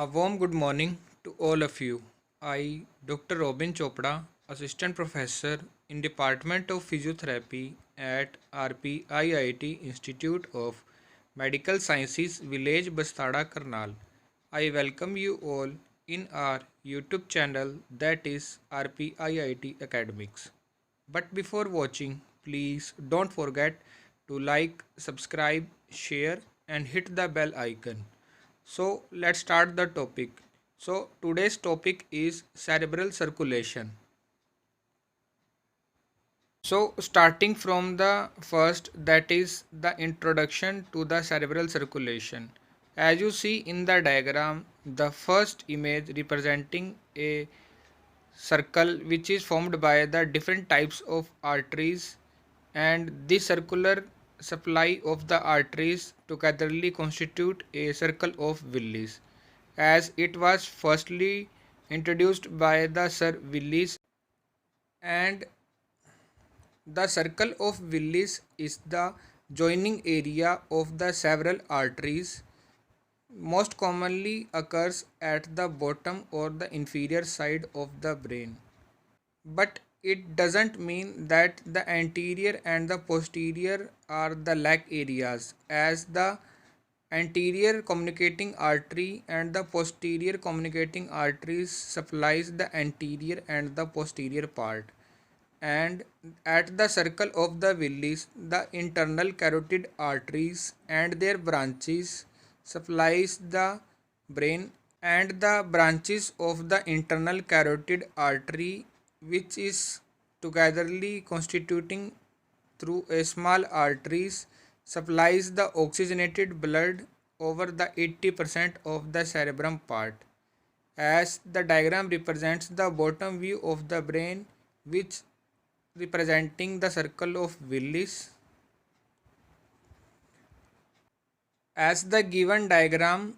A warm good morning to all of you. I, Dr. Robin Chopra, Assistant Professor in Department of Physiotherapy at RPIIT Institute of Medical Sciences, Village Bastada, Karnal. I welcome you all in our YouTube channel that is RPIIT Academics. But before watching, please don't forget to like, subscribe, share, and hit the bell icon. So let's start the topic. So today's topic is cerebral circulation. So starting from the first, that is the introduction to the cerebral circulation. As you see in the diagram, the first image representing a circle which is formed by the different types of arteries, and this circular supply of the arteries togetherly constitute a circle of Willis, as it was firstly introduced by the Sir Willis. And the circle of Willis is the joining area of the several arteries, most commonly occurs at the bottom or the inferior side of the brain. But it doesn't mean that the anterior and the posterior are the lack areas, as the anterior communicating artery and the posterior communicating arteries supplies the anterior and the posterior part. And at the circle of the Willis, the internal carotid arteries and their branches supplies the brain, and the branches of the internal carotid artery, which is togetherly constituting through a small arteries, supplies the oxygenated blood over the 80% of the cerebrum part. As the diagram represents the bottom view of the brain, which representing the circle of Willis. As the given diagram,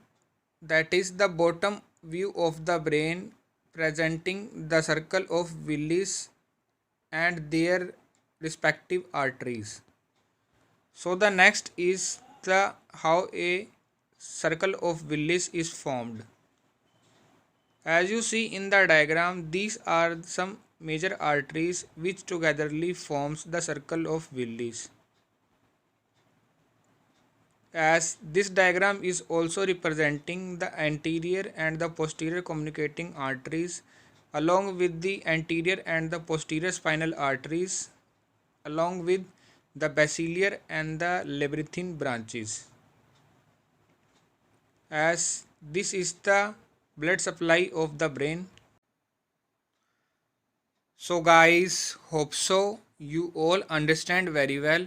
that is the bottom view of the brain presenting the circle of Willis and their respective arteries. So the next is the how a circle of Willis is formed. As you see in the diagram, these are some major arteries which togetherly forms the circle of Willis. As this diagram is also representing the anterior and the posterior communicating arteries, along with the anterior and the posterior spinal arteries, along with the basilar and the labyrinthine branches. As this is the blood supply of the brain. So guys, hope so you all understand very well,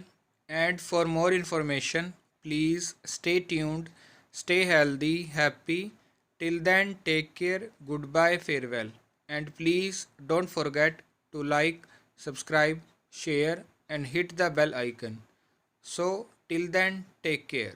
and for more information please stay tuned, stay healthy, happy. Till then, take care, goodbye, farewell, and please don't forget to like, subscribe, share, and hit the bell icon. So till then, take care.